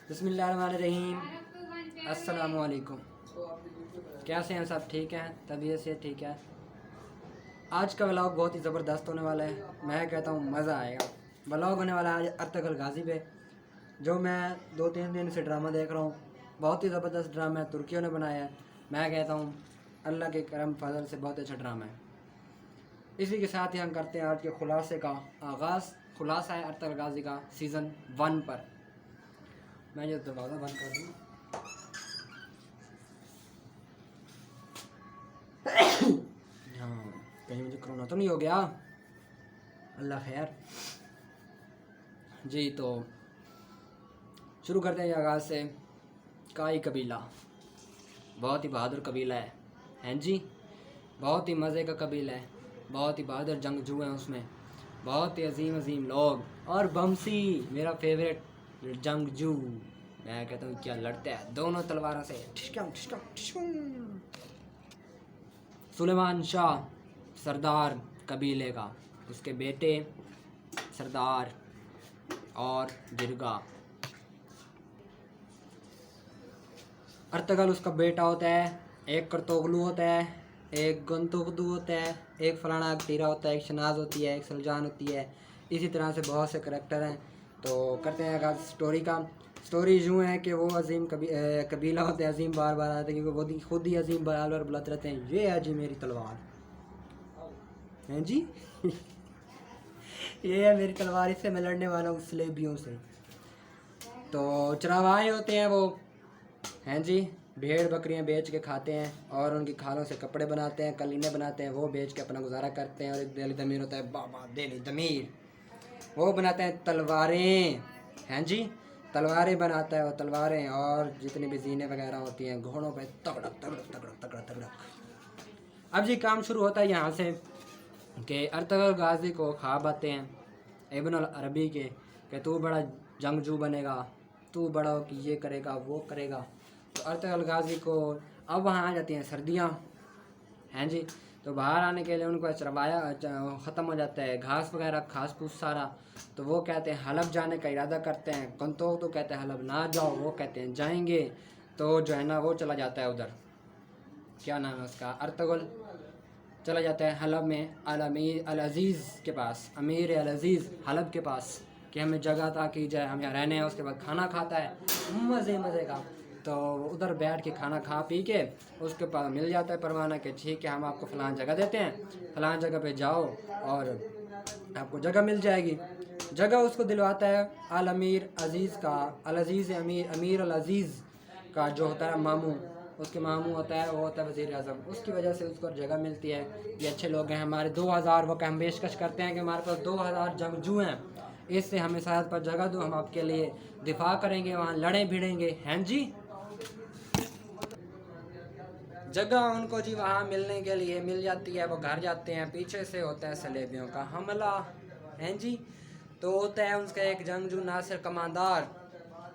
बिस्मिल्लाहिर्रहमानिर्रहीम। अस्सलामुअलैकुम। कैसे हैं सब? ठीक हैं? तबीयत से ठीक है? आज का व्लॉग बहुत ही ज़बरदस्त होने वाला है। मैं कहता हूँ मज़ा आएगा। व्लॉग होने वाला है आज अर्तगल गाजी पे, जो मैं 2-3 दिन से ड्रामा देख रहा हूँ। बहुत ही ज़बरदस्त ड्रामा है, तुर्कियों ने बनाया है। मैं कहता हूँ अल्लाह के करम फजल से बहुत अच्छा ड्रामा है। इसी के साथ ही हम करते हैं आज के खुलासे का आगाज़। खुलासा है अर्तगल गाजी का सीज़न 1 पर। मैं ये दरवाज़ा बंद कर दूँ। हाँ, कहीं मुझे कोरोना तो नहीं हो गया? अल्लाह खैर। जी, तो शुरू करते हैं आगाज़ से। काई कबीला बहुत ही बहादुर कबीला है जी। बहुत ही मज़े का कबीला है, बहुत ही बहादुर जंगजू हैं उसमें, बहुत ही अजीम अजीम लोग। और बमसी मेरा फेवरेट जंगजू। मैं कहता हूँ क्या लड़ते हैं दोनों तलवारों से, ठिशकम ठिशकम ठिशकम। सुलेमान शाह सरदार कबीले का, उसके बेटे सरदार और जिरगा। अर्तगल उसका बेटा होता है, एक करतोगलू होता है, एक गंतुगदू होता है, एक फलाना अकतीरा होता है, एक शनाज होती है, एक सलजान होती है। इसी तरह से बहुत से करैक्टर हैं। तो करते हैं आगाज़ स्टोरी का। स्टोरी यूँ है कि वो अजीम कबीला होते हैं। अजीम बार बार आते हैं क्योंकि वो खुद ही अजीम बार बार बुलाते रहते हैं, ये है जी मेरी तलवार, हैं जी। ये है मेरी तलवार, इससे मैं लड़ने वाला हूँ सलेबियों से। तो चरवाहे होते हैं वो, हैं जी। भेड़ बकरियां बेच के खाते हैं और उनकी खालों से कपड़े बनाते हैं, कलीने बनाते हैं, वो बेच के अपना गुजारा करते हैं। और एक दिली दमीर होता है, बाबा दिली दमीर, वो बनाते हैं तलवारें, हैं जी। तलवारें बनाता है वो, तलवारें और जितनी भी जीने वगैरह होती हैं घोड़ों पे, तगड़क तगड़क तगड़क तगड़क तगड़क। अब जी काम शुरू होता है यहाँ से कि अर्तगल गाजी को ख्वाब आते हैं इब्न अल अरबी के कि तू बड़ा जंगजू बनेगा, तू बड़ा हो कि ये करेगा वो करेगा। तो अर्तगल गाजी को अब वहाँ आ जाती हैं सर्दियाँ, हैं जी। तो बाहर आने के लिए उनको चरवाया ख़त्म हो जाता है, घास वगैरह घास फूस सारा। तो वो कहते हैं हलब जाने का इरादा करते हैं। कंतो तो कहते हैं हलब ना जाओ, वो कहते हैं जाएंगे। तो जो है ना वो चला जाता है उधर, क्या नाम है उसका, अर्तगल चला जाता है हलब में अल अज़ीज़ के पास, अमीर अल अज़ीज़ हलब के पास, कि हमें जगह अता की जाए, हम यहाँ रहने हैं। उसके बाद खाना खाता है मज़े मज़े का। तो उधर बैठ के खाना खा पी के उसके पास मिल जाता है परवाना कि ठीक है हम आपको फ़लाँ जगह देते हैं, फ़लाँ जगह पे जाओ और आपको जगह मिल जाएगी। जगह उसको दिलवाता है अल अमीर अज़ीज़ का, अल अज़ीज़ अमीर अल अज़ीज़ का जो होता है मामू, उसके मामू होता है, वो होता है वज़ीर आज़म। उसकी वजह से उसको जगह मिलती है। ये अच्छे लोग हैं हमारे, 2000 वो हम पेशकश करते हैं कि हमारे पास 2000 जंगजू हैं, इससे हमें शायद पर जगह दो, हम आपके लिए दिफा करेंगे, वहाँ लड़े भिड़ेंगे, हैं जी। जगह उनको जी वहाँ मिलने के लिए मिल जाती है, वो घर जाते हैं। पीछे से होता है सलेबियों का हमला, हैं जी। तो होता है उनका एक जंगजू नासिर कमांदार,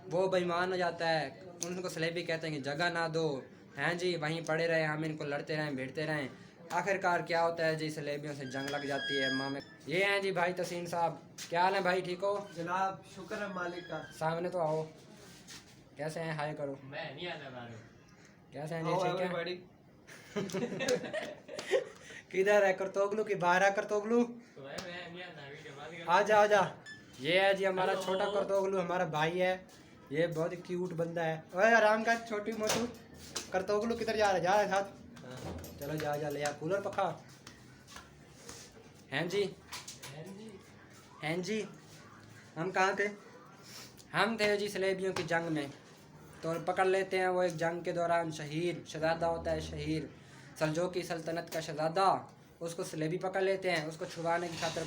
वो बेईमान हो जाता है। उनको सलेबी कहते हैं कि जगह ना दो, हैं जी, वहीं पड़े रहे, हम इनको लड़ते रहें भिड़ते रहें। आखिरकार क्या होता है जी, सलेबियों से जंग लग जाती है मामे। ये हैं जी भाई तसीन साहब, क्या हाल है भाई, ठीक हो जनाब? शुक्र है मालिक का। सामने तो आओ, कैसे हैं, हाय करो। मैं नहीं आने वाला। कैसे हैं जी, ठीक है? बड़ी किधर है करतोगलू की, बाहर है करतोगलू? तो मैं नहीं आना वीडियो आजा आजा। ये है जी हमारा छोटा करतोगलू, हमारा भाई है। ये बहुत ही क्यूट बंदा है। ओए आराम कर छोटी मोटू। करतोगलू किधर जा रहा है? जा रहा है साथ? चलो जा जा ले आ कूलर पखा। हैं जी, हैं जी। हम कहाँ थे? हम थे जी सलेबियों की जंग में। तो पकड़ लेते हैं वो एक जंग के दौरान शहीर शहजादा होता है, शहीर सल्जोकी सल्तनत का शहजादा, उसको सलेबी पकड़ लेते हैं। उसको छुड़वाने की खातिर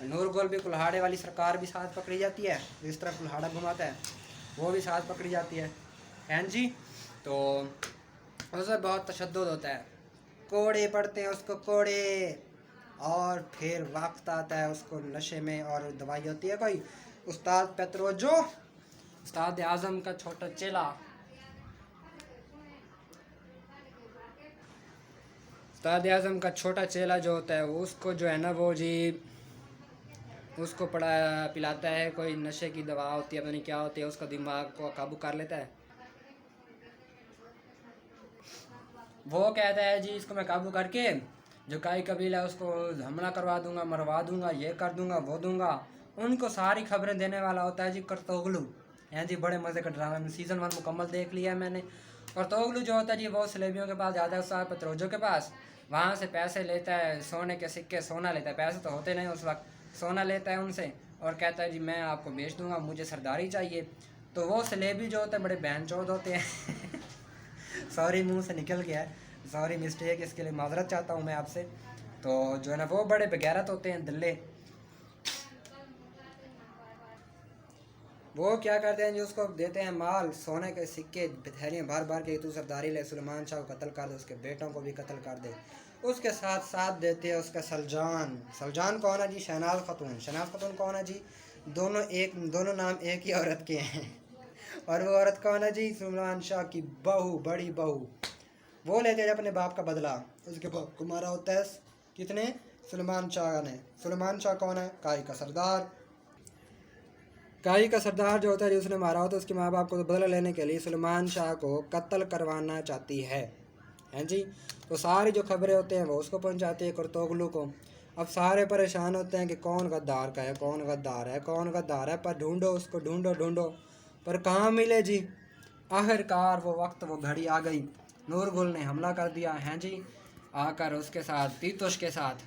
नूर गोल भी, कुल्हाड़े वाली सरकार भी साथ पकड़ी जाती है, जिस तरह कुल्हाड़ा घुमाता है वो भी साथ पकड़ी जाती है जी। तो उसमें बहुत तशद्दुद होता है, कोड़े पड़ते हैं उसको कोड़े। और फिर वक्त आता है उसको नशे में, और दवाई होती है कोई, उस्ताद पेत्रोजो, उस्ताद आज़म का छोटा चेला, उस्ताद आज़म का छोटा चेला जो होता है, वो उसको जो है ना वो जी उसको पड़ा पिलाता है, कोई नशे की दवा होती है पता नहीं क्या होती है, उसका दिमाग को काबू कर लेता है। वो कहता है जी इसको मैं काबू करके जो काई कबीला है उसको हमला करवा दूंगा, मरवा दूंगा, ये कर दूंगा, वो दूंगा। उनको सारी खबरें देने वाला होता है जी करतोगलू। हैं जी, बड़े मज़े का ड्रामा में सीज़न 1 मुकम्मल देख लिया है मैंने। करतोगलू जो होता है जी वो सलेबियों के पास जाता है, उस्ताद पतरोजो के पास, वहाँ से पैसे लेता है, सोने के सिक्के, सोना लेता है, पैसे तो होते नहीं उस वक्त, सोना लेता है उनसे और कहता है जी मैं आपको बेच दूंगा, मुझे सरदारी चाहिए। तो वो सलेबी जो होते हैं बड़े बहन चौध होते हैं सॉरी, मुंह से निकल गया है, सॉरी मिस्टेक, इसके लिए माजरत चाहता हूँ मैं आपसे। तो जो है ना वो बड़े बेगैरत होते हैं, दल्ले। वो क्या करते हैं जी उसको देते हैं माल, सोने के सिक्के, थैलियाँ भर भर के, तू सरदारी ले, सुलेमान शाह को कत्ल कर दे, उसके बेटों को भी कत्ल कर दे। उसके साथ साथ देते हैं उसका सलजान। सलजान कौन है जी? शहनाज खातून। शहनाज खातून कौन है जी? दोनों नाम एक ही औरत के हैं और वो औरत कौन है जी? सुलेमान शाह की बहू, बड़ी बहू। वो लेते हैं अपने बाप का बदला। उसके बाप को मारा होता है कितने? सुलेमान शाह ने। सुलेमान शाह कौन है? काई का सरदार। काई का सरदार जो होता है उसने मारा होता है उसके माँ बाप को, तो बदला लेने के लिए सुलेमान शाह को कत्ल करवाना चाहती है। हैं जी, तो सारी जो खबरें होते हैं वो उसको पहुंचाते हैं करतोगलू को। अब सारे परेशान होते हैं कि कौन गद्दार का है, कौन गद्दार है, कौन गद्दार है, पर ढूंढो उसको, ढूंढो ढूंढो, पर कहाँ मिले जी। आखिरकार वो वक्त, वो घड़ी आ गई। नूरगुल ने हमला कर दिया। हैं जी, आकर उसके साथ, तीतुश के साथ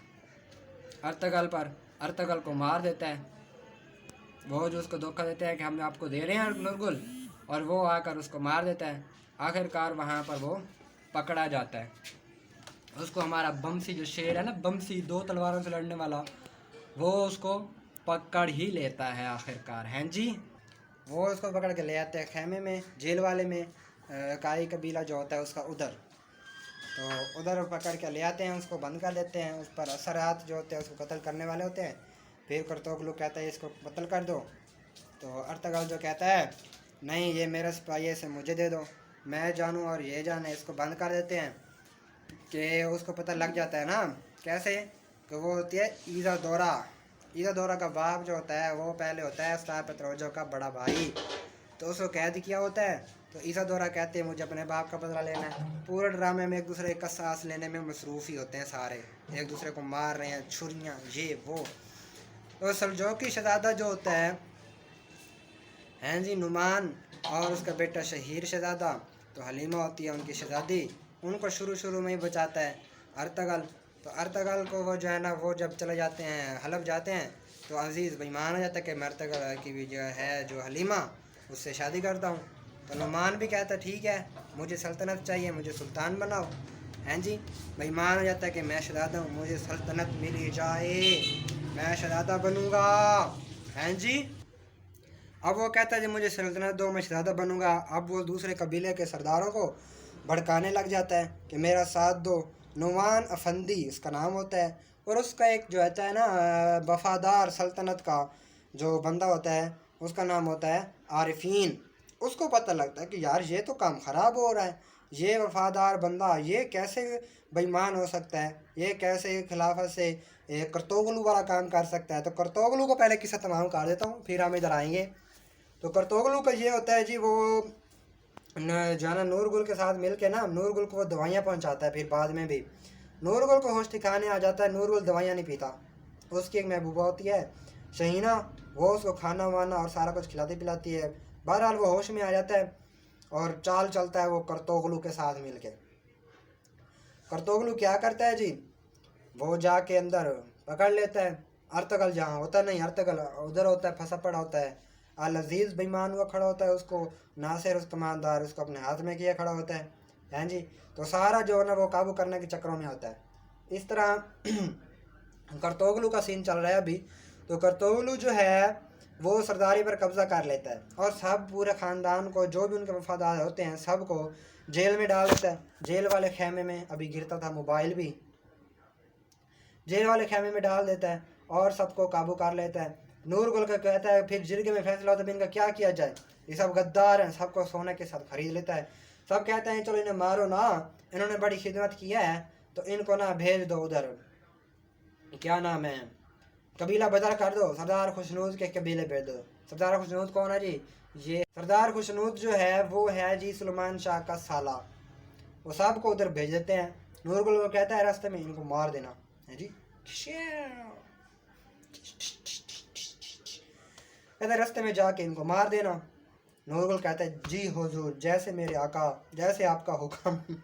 अर्तगल पर, अर्तगल को मार देता है। वो जो उसको धोखा देते हैं कि हम आपको दे रहे हैं नूरगुल, और वो आकर उसको मार देता है। आखिरकार वहाँ पर वो पकड़ा जाता है। उसको हमारा बमसी जो शेर है ना, बमसी 2 तलवारों से लड़ने वाला, वो उसको पकड़ ही लेता है आखिरकार। हैं जी, वो उसको पकड़ के ले आते हैं खेमे में, जेल वाले में, काई कबीला जो होता है उसका उधर। तो उधर पकड़ के ले आते हैं, उसको बंद कर देते हैं। उस पर असरात जो होते हैं उसको कत्ल करने वाले होते हैं। फिर करतोगलू कहता है इसको कत्ल कर दो। तो अर्तगल जो कहता है नहीं, ये मेरा सिपाही है, इसे मुझे दे दो, मैं जानूँ और ये जाने। इसको बंद कर देते हैं कि उसको पता लग जाता है ना कैसे, कि वो होती है ईज़ा दौरा। ईज़ा दौरा का बाप जो होता है वो पहले होता है उस्ताद पतरोजो का बड़ा भाई। तो उसको कैद किया होता है। तो ईसा दौरा कहते हैं मुझे अपने बाप का बदला लेना है। पूरे ड्रामे में एक दूसरे का सांस लेने में मसरूफ़ ही होते हैं सारे, एक दूसरे को मार रहे हैं, छुरियाँ, ये वो। तो सलजोकी शहजादा जो होता है जी नुमान, और उसका बेटा शहीर शहजादा, तो हलीमा होती है उनकी शहजादी, उनको शुरू में ही बचाता है अर्तगल। तो अर्तगल को वो जो है ना, वो जब चले जाते हैं हलब जाते हैं, तो अजीज़ बेईमान हो जाता है कि मैं अर्तगल की भी जो है जो हलीमा, उससे शादी करता हूँ। तो नुमान भी कहता है ठीक है, मुझे सल्तनत चाहिए, मुझे सुल्तान बनाओ। हैं जी, बेईमान हो जाता है कि मैं शहजादा हूँ, मुझे सल्तनत मिली जाए, मैं शहजादा बनूँगा। हैं जी, अब वो कहता है जी मुझे सल्तनत दो, मैं शहजादा बनूँगा। अब वो दूसरे कबीले के सरदारों को भड़काने लग जाता है कि मेरा साथ दो। नुमान अफंदी उसका नाम होता है, और उसका एक जो होता है ना वफादार सल्तनत का जो बंदा होता है, उसका नाम होता है आरिफीन। उसको पता लगता है कि यार ये तो काम ख़राब हो रहा है, ये वफादार बंदा ये कैसे बेईमान हो सकता है, ये कैसे खिलाफत से करतोगलू वाला काम कर सकता है। तो करतोगलू को पहले किस्सा तमाम कर देता हूँ, फिर हम इधर आएंगे। तो करतोगलू का ये होता है जी, वो जाना नूरगुल के साथ मिल के ना, नूरगुल को वो दवाइयाँ पहुँचाता है। फिर बाद में भी नूरगुल को होश ठिकाने आ जाता है। नूरगुल दवाइयाँ नहीं पीता, उसकी एक महबूबा होती है शहीना, वो उसको खाना वाना और सारा कुछ खिलाती पिलाती है। बहरहाल वो होश में आ जाता है और चाल चलता है वो करतोगलू के साथ मिल के। करतोगलू क्या करता है जी, वो जाके अंदर पकड़ लेता है अर्तगल, जहाँ होता नहीं अर्तगल उधर होता है, फंसा पड़ा होता है। अल अजीज़ बेईमान हुआ खड़ा होता है, उसको नासिर उस कमानदार उसको अपने हाथ में किया खड़ा होता है। हैं जी, तो सारा जो है ना वो काबू करने के चक्रों में होता है। इस तरह करतोगलू का सीन चल रहा है अभी। तो करतोगलू जो है वो सरदारी पर कब्ज़ा कर लेता है और सब पूरे ख़ानदान को, जो भी उनके वफादार होते हैं, सब को जेल में डाल देता है। जेल वाले खेमे में अभी गिरता था मोबाइल भी, जेल वाले खेमे में डाल देता है और सबको काबू कर लेता है। नूरगुल का कहता है, फिर जिरगे में फैसला होता है इनका क्या किया जाए, ये सब गद्दार हैं, सबको सोने के साथ खरीद लेता है। सब कहते हैं चलो इन्हें मारो ना, इन्होंने बड़ी खिदमत किया है, तो इनको ना भेज दो उधर, क्या नाम है, कबीला बदल कर दो, सरदार खुशनूद के कबीले भेज दो। सरदार खुशनूद कौन है जी? ये सरदार खुशनूद जो है वो है जी सुलेमान शाह का साला। वो सब को उधर भेज देते हैं। नूरगुल वो कहता है रास्ते में इनको मार देना है जी। कहता है रास्ते में जाके इनको मार देना। नूरगुल कहता है जी हुजूर, जैसे मेरे आका, जैसे आपका हुक्म।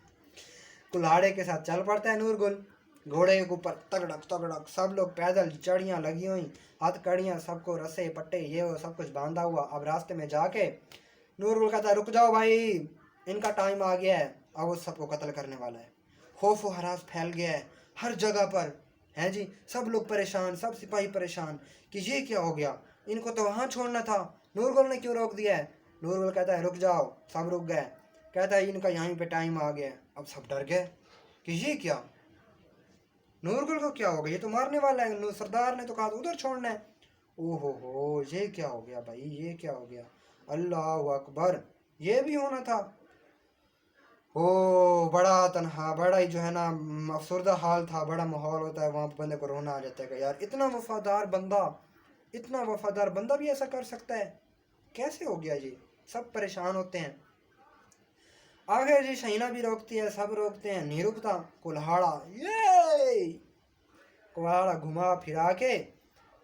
कुल्हाड़े के साथ चल पड़ता है नूरगुल, घोड़े के ऊपर तगड़क तगड़क, सब लोग पैदल, चढ़ियाँ लगी हुई, हथकड़ियाँ, सबको रस्से पट्टे ये वो सब कुछ बांधा हुआ। अब रास्ते में जाके नूरगुल कहता है रुक जाओ भाई, इनका टाइम आ गया है, अब वो सबको कत्ल करने वाला है। खौफ व हरास फैल गया है हर जगह पर, हैं जी। सब लोग परेशान, सब सिपाही परेशान कि ये क्या हो गया, इनको तो वहाँ छोड़ना था, नूरगुल ने क्यों रोक दिया है। नूरगुल कहता है रुक जाओ, सब रुक गए। कहता है इनका यहीं पे टाइम आ गया है। अब सब डर गए कि ये क्या, नूरगुल को क्या हो गया, ये तो मारने वाला है, सरदार ने तो कहा उधर छोड़ना है। ओहो हो, ये क्या हो गया भाई, ये क्या हो गया, अल्लाह अकबर, ये भी होना था। ओ बड़ा तनहा, बड़ा ही जो है ना अफसरदा हाल था, बड़ा माहौल होता है वहाँ पर, बंदे को रोना आ जाता है कि यार इतना वफादार बंदा, इतना वफादार बंदा भी ऐसा कर सकता है, कैसे हो गया ये। सब परेशान होते हैं। आखिर जी शहीना भी रोकती है, सब रोकते हैं, नहीं रुकता। कुल्हाड़ा, ये कुल्हाड़ा घुमा फिरा के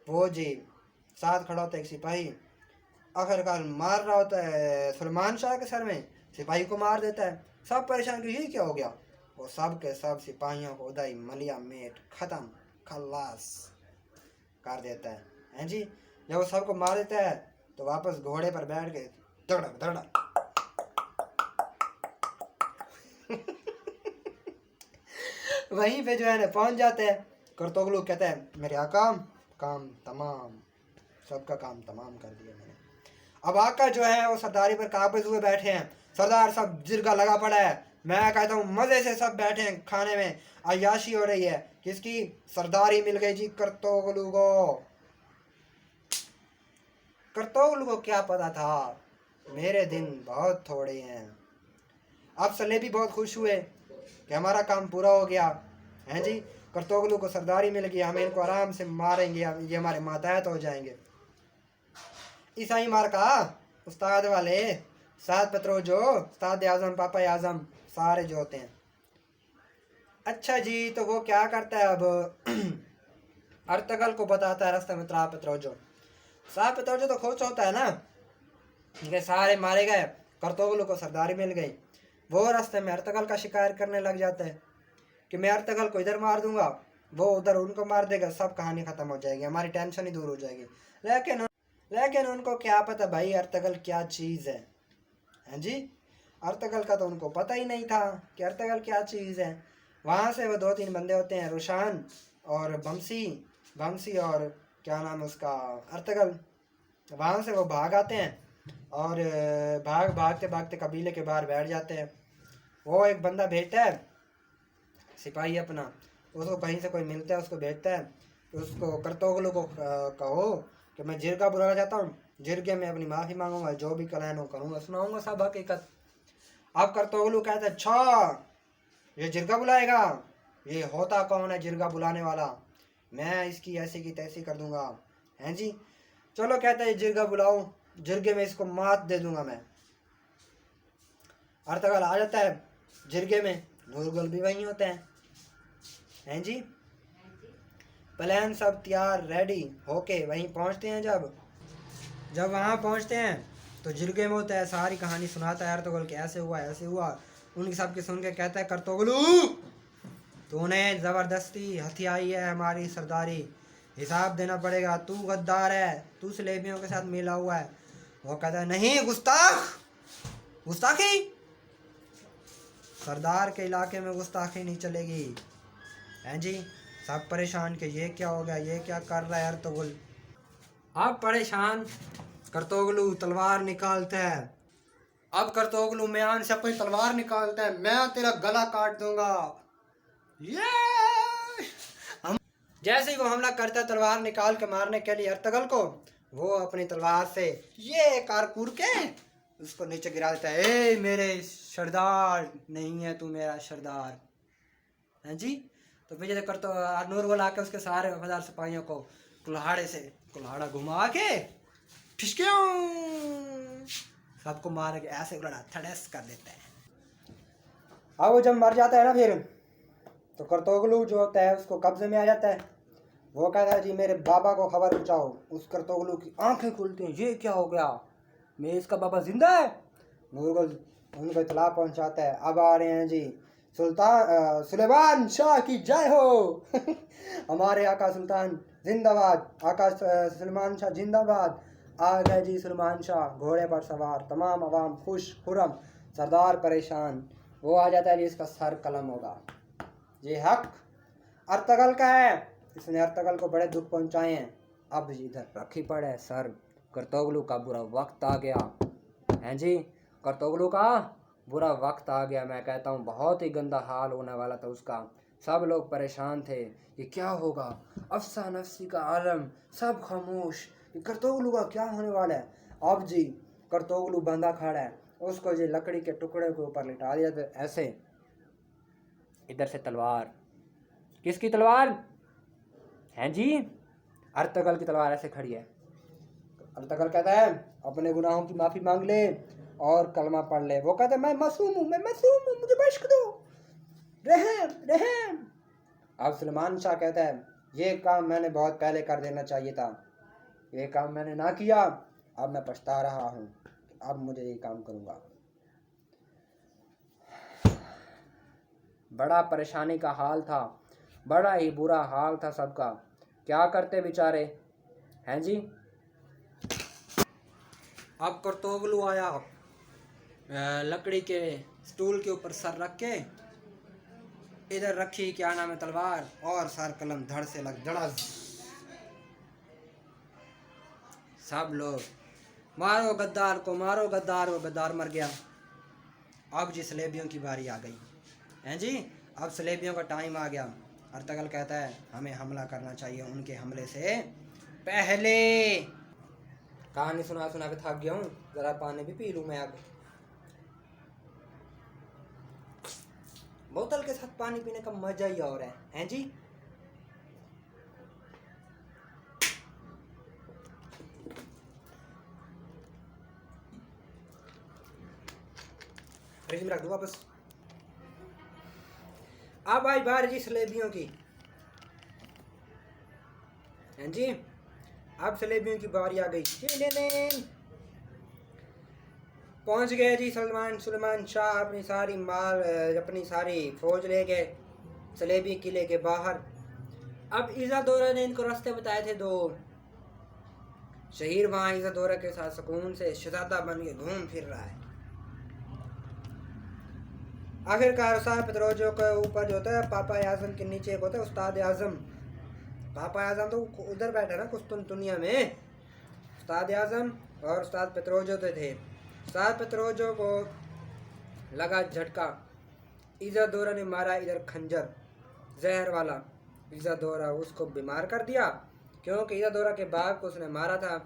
वो जी साथ खड़ा होता है एक सिपाही, आखिरकार मार रहा होता है सुलेमान शाह के सर में, सिपाही को मार देता है। सब परेशान कि ये क्या हो गया। वो सब के सब सिपाहियों को उदाई मलिया मेट ख़त्म, खल्लास कर देता है जी। जब वो सबको मार देता है तो वापस घोड़े पर बैठ के धड़क धड़क वहीं पे जो है ना पहुंच जाते हैं। करतोगलू कहता है मेरे आका, काम तमाम, सबका काम तमाम कर दिया मैंने। अब आका जो है वो सरदारी पर काबिज हुए बैठे हैं, सरदार सब जिरगा लगा पड़ा है। मैं कहता हूँ मज़े से सब बैठे हैं खाने में, अय्याशी हो रही है। किसकी? सरदारी मिल गई जी करतोगलू को। करतोगलू को क्या पता था मेरे दिन बहुत थोड़े हैं। अब सलेबी बहुत खुश हुए कि हमारा काम पूरा हो गया है जी। करतोगलू को सरदारी मिल गई, हम इनको आराम से मारेंगे, ये हमारे मातहत हो जाएंगे। ईसाई मार का उस्ताद वाले, सात पत्रोजो, उस्ताद आजम, पापा आजम, सारे जो होते हैं। अच्छा जी, तो वो क्या करता है अब अर्तगल को बताता है रास्ते में त्रा पत्रोजो। सात पत्रोजो तो खुश होता है ना कि सारे मारे गए, करतोगलू को सरदारी मिल गई। वो रास्ते में अर्तगल का शिकार करने लग जाता है कि मैं अर्तगल को इधर मार दूंगा, वो उधर उनको मार देगा, सब कहानी ख़त्म हो जाएगी, हमारी टेंशन ही दूर हो जाएगी। लेकिन उनको क्या पता भाई अर्तगल क्या चीज़ है जी। अर्तगल का तो उनको पता ही नहीं था कि अर्तगल क्या चीज़ है। वहाँ से वो दो तीन बंदे होते हैं, रोशान और बमसी और क्या नाम है उसका, अर्तगल। वहाँ से वो भाग आते हैं और भागते भागते कबीले के बाहर बैठ जाते हैं। वो एक बंदा भेजता है सिपाही अपना, उसको कहीं से कोई मिलता है, उसको भेजता है कि उसको करतोगलू को कहो कि मैं जिरगा बुलाना चाहता हूँ, जिरगे में अपनी माफ़ी मांगूंगा, जो भी कलैन हो करूँगा, सुनाऊंगा सब हकीकत। अब करतोगलू कहता है अच्छा ये जिरगा बुलाएगा, ये होता कौन है जिरगा बुलाने वाला, मैं इसकी ऐसी की तैसी कर दूंगा, हैं जी। चलो कहता है जिरगा बुलाओ, जिरगे में इसको मात दे दूंगा मैं। अर्तगल आ जाता है जिरगे में, नूरगुल भी वहीं होते हैं जी। प्लान सब तैयार रेडी होके वहीं पहुंचते हैं। जब वहाँ पहुंचते हैं तो जिरगे में होता है, सारी कहानी सुनाता है अर्तगल के ऐसे हुआ। उनकी सबकी सुन के कहता है करतोगलू तूने ज़बरदस्ती हथियाई है हमारी सरदारी, हिसाब देना पड़ेगा, तू गद्दार है, तू सलेबियों के साथ मिला हुआ है। वो कहता है नहीं, गुस्ताखी, सरदार के इलाके में गुस्ताखी नहीं चलेगी, हैं जी। सब परेशान कि ये क्या हो गया, ये क्या कर रहा है अर्तुगरुल। अब परेशान करतोगलू तलवार निकालता है। अब करतोगलू म्यान से अपनी तलवार निकालता है, मैं तेरा गला काट दूंगा। ये जैसे ही वो हमला करता है तलवार निकाल के मारने के लिए अर्तगल को, वो अपनी तलवार से ये कारकूर के उसको नीचे गिरा देता है। ए मेरे सरदार नहीं है तू मेरा सरदार, हैं जी। तो फिर जैसे करतो नूरगुल आके उसके सारे वफादार सिपाहियों को कुल्हाड़े से कुल्हाड़ा घुमा के ठिशक्यों सबको मार के ऐसे उड़ा थड़स कर देते हैं। अब वो जब मर जाता है ना फिर तो करतोगलू जो होता है उसको कब्जे में आ जाता है। वो कहता है जी मेरे बाबा को खबर पहुंचाओ। उस करतोगलू की आंखें खुलती हैं, ये क्या हो गया, मैं इसका बाबा जिंदा है। नूरगल उनको इतला पहुंचाता है। अब आ रहे हैं जी सुल्तान सुलेमान शाह की जय हो हमारे आका सुल्तान जिंदाबाद, आका सुलेमान शाह जिंदाबाद। आ गए जी सुलेमान शाह घोड़े पर सवार, तमाम अवाम खुश खुरम, सरदार परेशान। वो आ जाता है जी इसका सर कलम होगा, ये हक अर्तगल का है, इसने अर्तगल को बड़े दुख पहुंचाए हैं। अब इधर रखी पड़े सर, करतोगलू का बुरा वक्त आ गया हैं जी, करतोगलू का बुरा वक्त आ गया। मैं कहता हूँ बहुत ही गंदा हाल होने वाला था उसका। सब लोग परेशान थे, ये क्या होगा, अफसा नफसी का आलम, सब खामोश, ये करतोगलू का क्या होने वाला है। अब जी करतोगलू बंधा खड़ा है, उसको जी लकड़ी के टुकड़े के ऊपर लिटा दिया तो ऐसे, इधर से तलवार, किसकी तलवार हैं जी, अर्तगल की तलवार ऐसे खड़ी है। अर्तगल कहता है अपने गुनाहों की माफ़ी मांग ले और कलमा पढ़ ले। वो कहता है मैं मासूम हूँ, मैं मासूम हूँ, मुझे बख्श दो, रहम रहम। अब सुलेमान शाह कहता है ये काम मैंने बहुत पहले कर देना चाहिए था, ये काम मैंने ना किया, अब मैं पछता रहा हूँ, अब मुझे ये काम करूँगा। बड़ा परेशानी का हाल था, बड़ा ही बुरा हाल था सबका, क्या करते बेचारे हैं जी। अब करतोगलू आया, लकड़ी के स्टूल के ऊपर सर रख के, इधर रखी क्या नाम है तलवार, और सर कलम धड़ से लग धड़स। सब लोग मारो गद्दार को, मारो गद्दार को, गद्दार मर गया। अब जी सलेबियों की बारी आ गई हैं जी, अब सलेबियों का टाइम आ गया। अर्तगल कहता है हमें हमला करना चाहिए उनके हमले से पहले। कहानी सुना सुना के थक गया हूँ, जरा पानी भी पी लूँ मैं। अब बोतल के साथ पानी पीने का मजा ही और है जी। फ्रिज में रख दो वापस। अब आई बार जी सलेबियों की हैं जी, अब सलेबियों की बारी आ गई। पहुंच गए जी सुलेमान शाह अपनी सारी माल, अपनी सारी फौज ले गए सलेबी किले के बाहर। अब इज़ादोरा ने इनको रास्ते बताए थे दो। शहीर वहाँ इज़ादोरा के साथ सुकून से शहजादा बन के घूम फिर रहा है। आखिरकार साहब पेत्रोजो के ऊपर जो होता है पापा आजम के नीचे एक होता है उस्ताद आजम। पापा आजम तो उधर बैठा ना कुस्तुनतुनिया में, उस्ताद आजम और उस्ताद पेत्रोजो तो थे। उस्ताद पेत्रोजो को लगा झटका, इज़ादोरा ने मारा इधर खंजर जहर वाला। इज़ादोरा उसको बीमार कर दिया, क्योंकि इज़ादोरा के बाप को उसने मारा था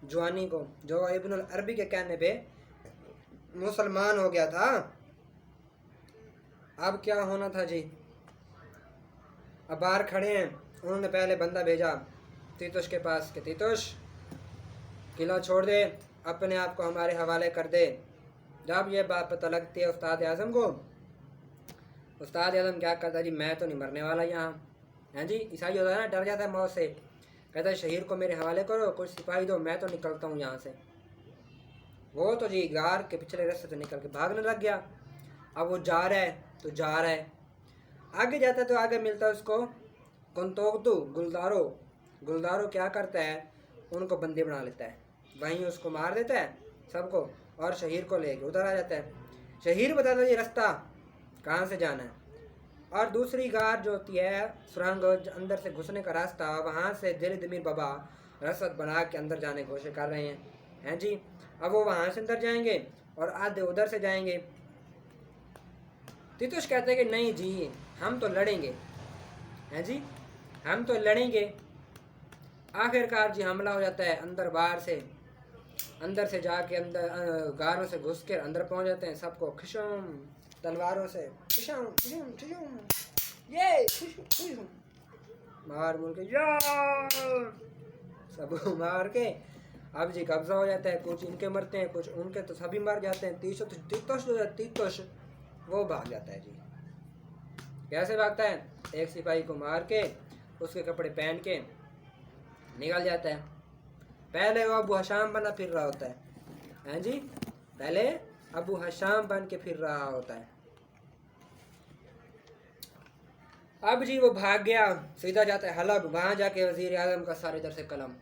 जवानी को, जो इब्नुल अरबी के कहने पे मुसलमान हो गया था। अब क्या होना था जी, अब बाहर खड़े हैं। उन्होंने पहले बंदा भेजा तीतुश के पास कि तीतुश किला छोड़ दे, अपने आप को हमारे हवाले कर दे। जब ये बात पता लगती है उस्ताद आज़म को, उस्ताद आज़म क्या कहता है जी मैं तो नहीं मरने वाला यहाँ हैं जी। ईसाई होता है ना, डर जाता है मौत से, कहता है शहीर को मेरे हवाले करो, कुछ सिपाही दो, मैं तो निकलता हूँ यहाँ से। वो तो जी गार के पिछले रास्ते से निकल के भागने लग गया। अब वो जा रहा है तो जा रहा है, आगे जाता है तो आगे मिलता है उसको कंतोगतू गुलदारो। गुलदारो क्या करता है, उनको बंदी बना लेता है, वहीं उसको मार देता है सबको, और शहीर को लेके उधर आ जाता है। शहीर बताता है ये रास्ता कहाँ से जाना है, और दूसरी गार जो होती है सुरंग अंदर से घुसने का रास्ता, वहाँ से दिल दमीर बाबा रसद बना के अंदर जाने की कोशिश कर रहे हैं जी। अब वो वहाँ से अंदर जाएंगे और आधे उधर से जाएंगे। तीतुश कहते हैं कि नहीं जी हम तो लड़ेंगे हैं जी, हम तो लड़ेंगे। आखिरकार जी हमला हो जाता है अंदर बाहर से, अंदर से जाके अंदर गारों से घुस कर अंदर पहुंच जाते हैं। सबको खिशम तलवारों से खिशम खिशम खिशम, ये खिशम खिशम मार मुर के यार सबको मार के अब जी कब्जा हो जाता है। कुछ इनके मरते हैं, कुछ उनके, तो सभी मर जाते हैं। तीतोष वो भाग जाता है जी। कैसे भागता है? एक सिपाही को मार के उसके कपड़े पहन के निकल जाता है। पहले वो अबू हशाम बना फिर रहा होता है जी, पहले अबू हशाम बन के फिर रहा होता है। अब जी वो भाग गया, सीधा जाता है हलब। वहां जाके वजीर आजम का सारे दर से कलम,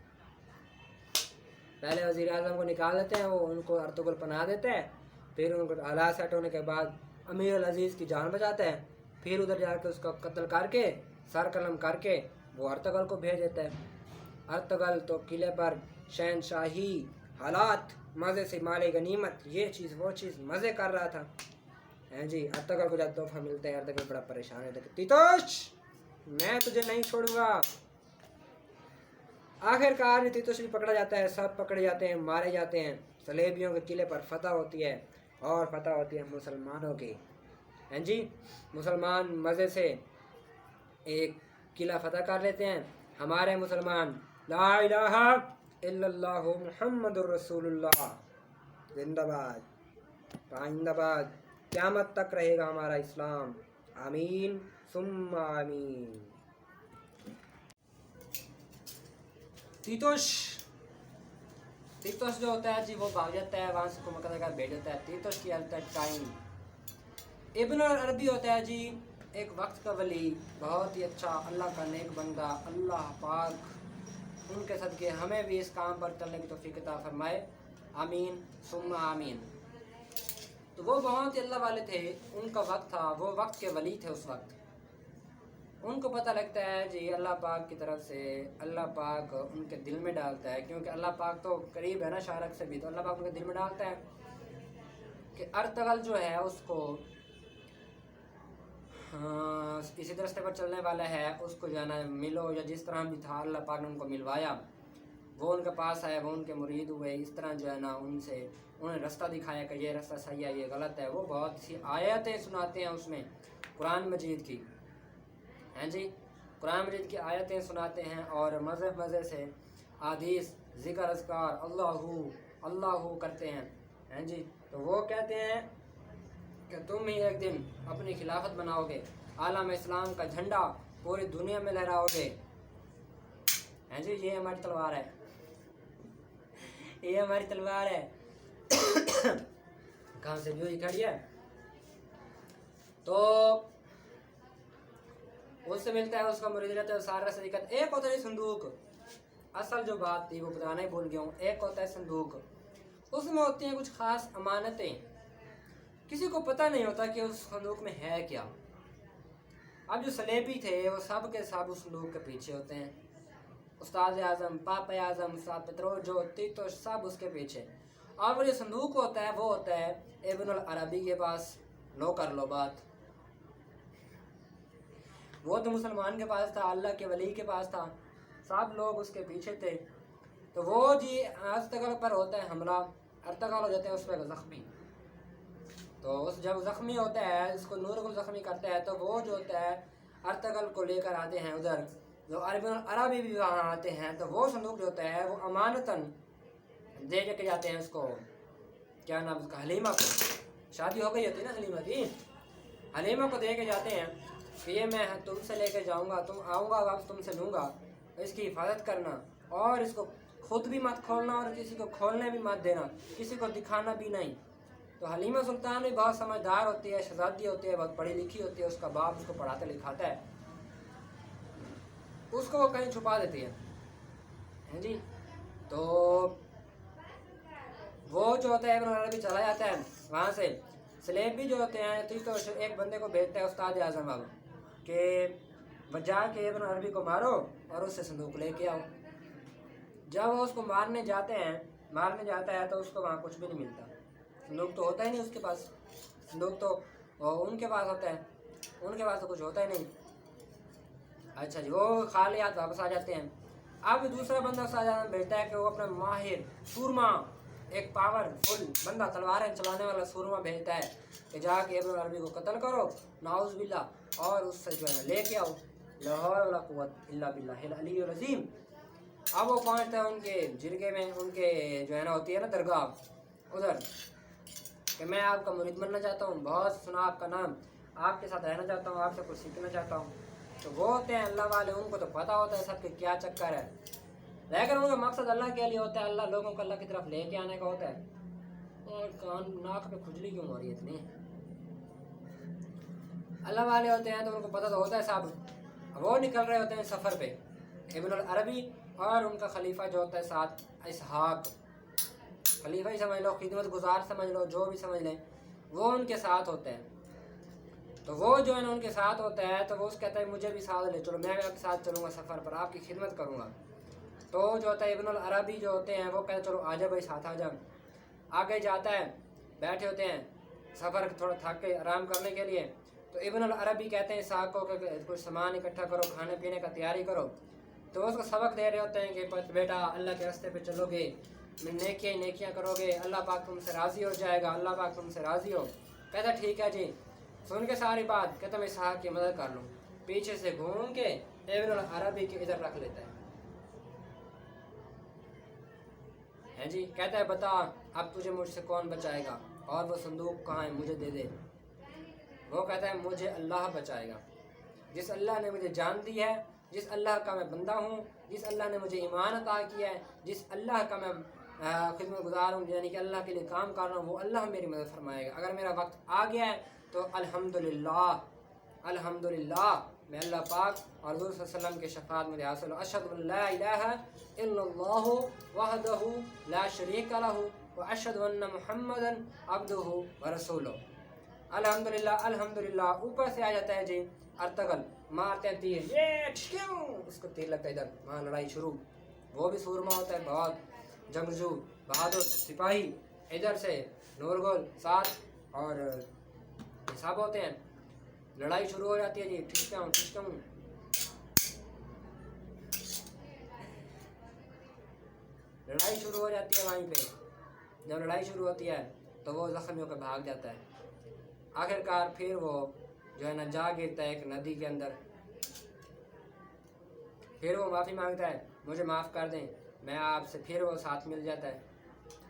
पहले वजीर आजम को निकाल देते हैं, वो उनको अर्तुगल पना देते हैं। फिर उनको हालात सेट होने के बाद अमीर अल अजीज़ की जान बचाते हैं। फिर उधर जाके उसका कत्ल करके सर कलम करके वो अर्तुगल को भेज देता है। अर्तुगल तो किले पर शहनशाही हालात मज़े से माले गनीमत ये चीज़ वो चीज़ मज़े कर रहा था हैं जी। अर्तुगल को जब तोहफा मिलता है अर्तुगल बड़ा परेशान है, तीतोष मैं तुझे नहीं छोड़ूंगा। आखिरकार तीतोष भी पकड़ा जाता है, सब पकड़े जाते हैं, मारे जाते हैं। सलेबियों के किले पर फतह होती है और फतह होती है मुसलमानों की हैं जी। मुसलमान मज़े से एक किला फतह कर लेते हैं। हमारे मुसलमान ला इलाहा इल्लल्लाहु मुहम्मदुर रसूलुल्लाह जिंदाबाद पाइंदाबाद, क़यामत तक रहेगा हमारा इस्लाम। आमीन सुम्मा आमीन। तीतोष जो होता है जी वो भाग जाता है, वहाँ से को मक्का भेज देता है। तीतोष की हालत टाइम इब्न अरबी होता है जी, एक वक्त का वली, बहुत ही अच्छा अल्लाह का नेक बंदा। अल्लाह पाक उनके सदके हमें भी इस काम पर चलने की तौफीक अता फरमाए। आमीन सुम्मा आमीन। तो वो बहुत ही अल्लाह वाले थे, उनका वक्त था, वो वक्त के वली थे। उस वक्त उनको पता लगता है जी अल्लाह पाक की तरफ से, अल्लाह पाक उनके दिल में डालता है, क्योंकि अल्लाह पाक तो करीब है ना शारक से भी, तो अल्लाह पाक उनके दिल में डालता है कि अर्तुगल जो है उसको इसी रास्ते पर चलने वाला है, उसको जो है ना मिलो, या जिस तरह भी था अल्लाह पाक ने उनको मिलवाया। वो उनके पास आए, वो उनके मुरीद हुए, इस तरह जो है ना उनसे उन्हें रास्ता दिखाया कि ये रास्ता सही है, ये गलत है। वो बहुत सी आयतें सुनाते हैं उसमें कुरान मजीद की हैं जी, कुरान मजीद की आयतें सुनाते हैं और मज़े से आदीस ज़िक्र अज़कार अल्लाहू अल्लाहू करते हैं जी। तो वो कहते हैं कि तुम ही एक दिन अपनी खिलाफत बनाओगे, आलम इस्लाम का झंडा पूरी दुनिया में लहराओगे हैं जी। ये हमारी तलवार है, ये हमारी तलवार है। कहाँ से भी खड़ी है। तो उससे मिलता है, उसका मुरीद रहता है, सारा से दिक्कत। एक होता है संदूक, असल जो बात थी वो बताना ही भूल गया हूँ। एक होता है संदूक, उसमें होती हैं कुछ खास अमानतें, किसी को पता नहीं होता कि उस संदूक में है क्या। अब जो सलेबी थे वो सब के सब उस संदूक के पीछे होते हैं। उस्ताद आज़म, पापा आज़म, उस्ताद पेत्रोजो, तीतो सब उसके पीछे। और वो जो संदूक होता है वो होता है इब्नुल अरबी के पास। लो कर लो बात, वो तो मुसलमान के पास था, अल्लाह के वली के पास था, सब लोग उसके पीछे थे। तो वो जी अर्तुगल पर होता है हमला, अर्तुगल हो जाते हैं उस पर ज़ख्मी। तो उस जब ज़ख्मी होता है, इसको नूर को ज़ख्मी करता है, तो वो जो होता है अर्तुगल को लेकर आते हैं उधर, जो अरबी भी वहाँ आते हैं। तो वो संदूक जो होता है वो अमानतन दे के जाते हैं उसको, क्या नाम उसका, हलीमा को। शादी हो गई होती है ना हलीमा की, हलीमा को दे के जाते हैं कि ये मैं तुमसे लेके जाऊँगा, तुम आऊँगा वापस तुमसे लूँगा, इसकी हिफाजत करना और इसको खुद भी मत खोलना और किसी को खोलने भी मत देना, किसी को दिखाना भी नहीं। तो हलीमा सुल्तान भी बहुत समझदार होती है, शहजादी होती है, बहुत पढ़ी लिखी होती है, उसका बाप उसको पढ़ाता लिखाता है, उसको वो कहीं छुपा देती है जी। तो वो जो होता है इब्न अरबी चला जाता है वहाँ से। सलेबी जो होते हैं तो एक बंदे को भेजता है उस्ताद आज़म अब कि जाके इब्न अरबी को मारो और उससे संदूक लेके आओ। जब वो उसको मारने जाता है तो उसको वहाँ कुछ भी नहीं मिलता, संदूक तो होता ही नहीं उसके पास, संदूक तो उनके पास होता है, उनके पास तो कुछ होता ही नहीं। अच्छा जी, वो खाली हाथ वापस आ जाते हैं। अब दूसरा बंदा उस्ताद भेजता है कि वो अपना माहिर सूरमा, एक पावरफुल बंदा, तलवारें चलाने वाला सूरमा भेजता है कि जाके इब्न अरबी को कत्ल करो नाउज़ बिल्लाह, और उससे जो है लेके आओ। ला हौला वला कुव्वत इल्ला बिल्लाहिल अलीयुल अज़ीम। अब वो पहुँचते हैं उनके जिरगे में, उनके जो है ना होती है ना दरगाह उधर, कि मैं आपका मुरीद बनना चाहता हूँ, बहुत सुना आपका नाम, आपके साथ रहना चाहता हूँ, आपसे कुछ सीखना चाहता हूँ। तो वो होते हैं अल्लाह वाले, उनको तो पता होता है सबके क्या चक्कर है, लेकिन उनका मकसद अल्लाह के लिए होता है, अल्लाह लोगों को अल्लाह की तरफ लेके आने का होता है। और कान नाक पे खुजली क्यों हो रही है इतनी? अल्लाह वाले होते हैं तो उनको पता तो होता है साहब। वो निकल रहे होते हैं सफ़र पे, इब्न अरबी और उनका खलीफा जो होता है साथ इसहाक, खलीफा ही समझ लो, खिदमत गुजार समझ लो, जो भी समझ लें, वो उनके साथ होते हैं। तो वो जो है ना उनके साथ होता है, तो वो कहता है मुझे भी साथ ले चलो, मैं भी आपके साथ चलूँगा सफ़र पर, आपकी खिदमत करूँगा। तो जो होता है इब्न अरबी जो होते हैं वो कहते चलो आ जा भाई साथ आ जा। आगे जाता है, बैठे होते हैं सफ़र थोड़ा थक के आराम करने के लिए। तो इब्न अरबी कहते हैं इसहाक को कि कुछ सामान इकट्ठा करो, खाने पीने का तैयारी करो। तो उसको सबक दे रहे होते हैं कि बेटा अल्लाह के रास्ते पे चलोगे, नेकियां करोगे, अल्लाह पाक तुमसे राज़ी हो जाएगा, अल्लाह पाक तुमसे राज़ी हो। कहता ठीक है जी। सुन के सारी बात कहता मैं इसहाक की मदद कर लूँ। पीछे से घूम के इब्न अरबी के इधर रख लेता है जी। कहता है बता अब तुझे मुझसे कौन बचाएगा, और वो संदूक कहाँ है, मुझे दे दे। वो कहता है मुझे अल्लाह बचाएगा, जिस अल्लाह ने मुझे जान दी है, जिस अल्लाह का मैं बंदा हूँ, जिस अल्लाह ने मुझे ईमान अता किया है, जिस अल्लाह का मैं खिदमत गुजार हूँ, यानी कि अल्लाह के लिए काम कर रहा हूँ, वो अल्लाह मेरी मदद फरमाएगा। अगर मेरा वक्त आ गया है तो अल्हम्दुलिल्लाह अल्हम्दुलिल्लाह, मैं अल्लाह पाक और हुज़ूर सल्लल्लाहु अलैहि वसल्लम के शफ़ाअत मुझे हासिल हो। अशहदु अल्ला इलाहा इल्लल्लाहु वहदहु ला शरीका लहु व अशहदु अन्ना मुहम्मदन अब्दुहु व रसूलुहु। अल्हम्दुलिल्लाह अल्हम्दुलिल्लाह। ऊपर से आ जाता है जी अर्तगल, मारते हैं तीर, ये क्यों उसको तीर लगता है इधर, वहाँ लड़ाई शुरू। वो भी सूरमा होता है, बहुत जंगजू बहादुर सिपाही। इधर से नूरगुल साथ और सब होते हैं, लड़ाई शुरू हो जाती है जी। ठीक हूँ लड़ाई शुरू हो जाती है वहीं पे। जब लड़ाई शुरू होती है तो वो जख्मी होकर भाग जाता है। आखिरकार फिर वो जो है ना जा गिरता है एक नदी के अंदर। फिर वो माफ़ी मांगता है, मुझे माफ़ कर दें, मैं आपसे। फिर वो साथ मिल जाता है,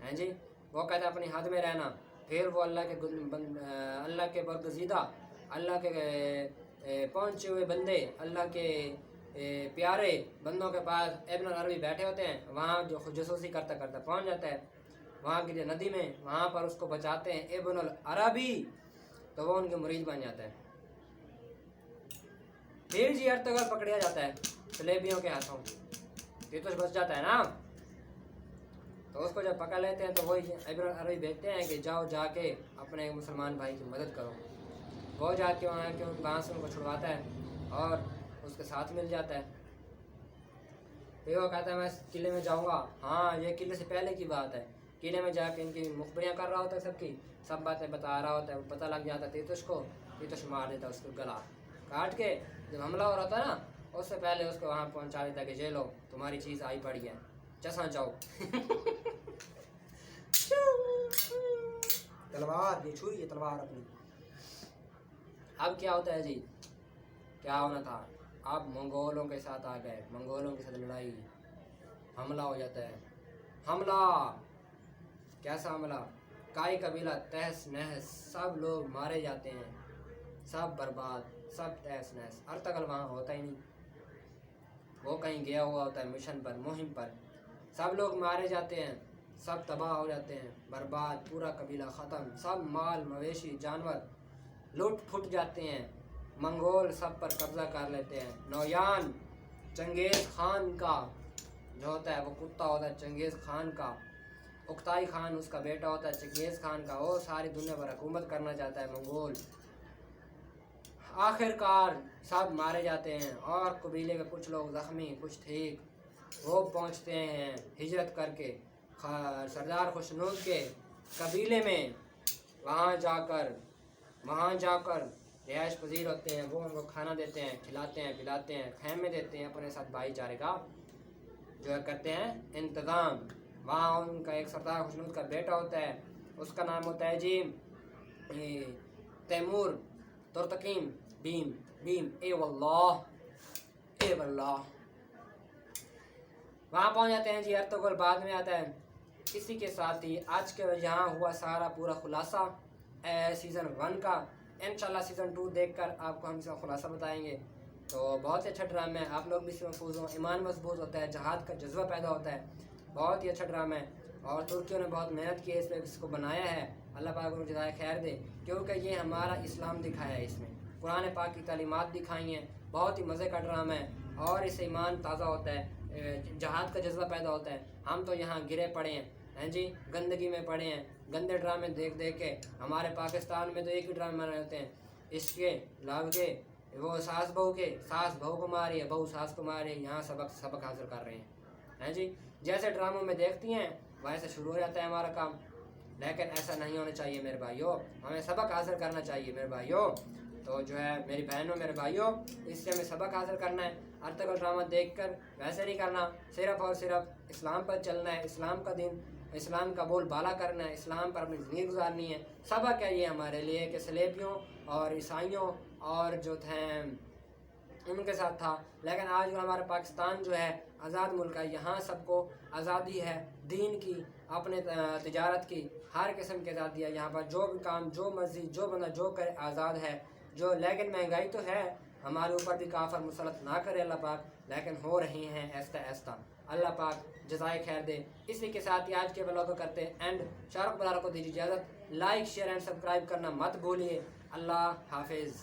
हैं जी। वो कहता है अपनी हद में रहना। फिर वो अल्लाह के बरगज़ीदा, अल्लाह के पहुँचे हुए बंदे, अल्लाह के प्यारे बंदों के पास इब्न अरबी बैठे होते हैं। वहाँ जो जासूसी करता करता पहुँच जाता है वहाँ की नदी में, वहाँ पर उसको बचाते हैं इब्न अरबी। तो वो उनके मुरीद बन जाता है। फिर जी अर्तगल पकड़ा जाता है सलेबियों के हाथों, तीतुश बच जाता है ना। तो उसको जब पकड़ लेते हैं तो वही इब्न अरबी भेजते हैं कि जाओ जाके अपने मुसलमान भाई की मदद करो। वो जाके वहाँ से उनको छुड़वाता है और उसके साथ मिल जाता है। फिर वो कहता है मैं किले में जाऊँगा। हाँ, ये किले से पहले की बात है। किले में जाके इनकी मुखबरियाँ कर रहा होता है, सबकी सब बातें बता रहा होता है। वो पता लग जाता है तीतुश को, तीतुश मार देता है उसको गला काट के। जब हमला हो रहा था ना, उससे पहले उसको वहाँ पहुँचा देता कि जे लो तुम्हारी चीज़ आई पड़ी है, चसा जाओ। तलवार, ये छुरी है तलवार अपनी। अब क्या होता है जी, क्या होना था, अब मंगोलों के साथ आ गए, मंगोलों के साथ लड़ाई, हमला हो जाता है। हमला, कैसा हमला, काई कबीला तहस नहस, सब लोग मारे जाते हैं, सब बर्बाद, सब तहस नहस। अर्तगल वहाँ होता ही नहीं, वो कहीं गया हुआ होता है मिशन पर, मुहिम पर। सब लोग मारे जाते हैं, सब तबाह हो जाते हैं, बर्बाद, पूरा कबीला ख़त्म, सब माल मवेशी जानवर लूट फुट जाते हैं। मंगोल सब पर कब्ज़ा कर लेते हैं। नौयान चंगेज़ खान का जो होता है, वो कुत्ता होता है चंगेज़ खान का, उक्ताई खान उसका बेटा होता है चंगेज़ खान का, वो सारी दुनिया पर हुकूमत करना चाहता है मंगोल। आखिरकार सब मारे जाते हैं और कबीले के कुछ लोग ज़ख्मी, कुछ ठीक। वो पहुंचते हैं हिजरत करके सरदार खुशनूद के कबीले में। वहाँ जाकर रिहाइश पजीर होते हैं। वो उनको खाना देते हैं, खिलाते हैं, पिलाते हैं, खैमे देते हैं, अपने साथ भाईचारे का जो है करते हैं इंतज़ाम। वहाँ उनका एक सरदार खुशनूद का बेटा होता है, उसका नाम होता है जी तैमूर तुर्तकीन भीम। ए वल्लाह, ए वल्लाह। वहाँ पहुँच जाते हैं जी, अर्तुगरुल बाद में आता है। इसी के साथ ही आज के यहाँ हुआ सारा पूरा खुलासा सीज़न 1 का। इंशाल्लाह सीज़न 2 देखकर आपको हम इसका खुलासा बताएंगे। तो बहुत ही अच्छा ड्रामा है, आप लोग भी इसमें महफूज हों, ईमान मजबूत होता है, जहाद का जज्बा पैदा होता है। बहुत ही अच्छा ड्रामा है और तुर्कियों ने बहुत मेहनत की है इस पर, इसको बनाया है। अल्लाह पाक उनको जज़ाए खैर दे, क्योंकि ये हमारा इस्लाम दिखाया है, इसमें कुरान पाक की तालीमात दिखाई हैं। बहुत ही मज़े का ड्रामा है और इससे ईमान ताज़ा होता है, जहाद का जज्बा पैदा होता है। हम तो यहाँ गिरे पड़े हैं जी, गंदगी में पड़े हैं, गंदे ड्रामे देख देख के। हमारे पाकिस्तान में तो एक ही ड्रामे बने होते हैं, इसके लाभ के, वो सास बहू को मारी है, बहू सास को मारी है। यहाँ सबक हासिल कर रहे हैं जी। जैसे ड्रामों में देखती हैं वैसे शुरू हो जाता है हमारा काम, लेकिन ऐसा नहीं होना चाहिए मेरे भाइयों। हमें सबक हासिल करना चाहिए मेरे भाइयों। तो जो है मेरी बहनों मेरे भाइयों, इससे हमें सबक हासिल करना है। अर्तुगरुल ड्रामा देखकर वैसे नहीं करना, सिर्फ़ और सिर्फ इस्लाम पर चलना है, इस्लाम का दिन, इस्लाम का बोल बाला करना है, इस्लाम पर अपनी ज़िंदगी गुजारनी है। सबक है ये हमारे लिए कि सलेबियों और ईसाइयों और जो थे उनके साथ था। लेकिन आज जो हमारा पाकिस्तान जो है आज़ाद मुल्क है, यहाँ सबको आज़ादी है, दीन की, अपने तिजारत की, हर किस्म की आज़ादी है। यहाँ पर जो भी काम, जो मर्जी, जो बंदा जो करे आज़ाद है जो। लेकिन महंगाई तो है, हमारे ऊपर भी काफ़र मुसलत ना करे अल्लाह पाक, लेकिन हो रही हैं ऐसा ऐसा। अल्लाह पाक जज़ाए खैर दे। इसी के साथ ही आज के व्लॉग को करते हैं एंड। शाहरुख बलारा को दीजिए इजाज़त। लाइक शेयर एंड सब्सक्राइब करना मत भूलिए। अल्लाह हाफिज़।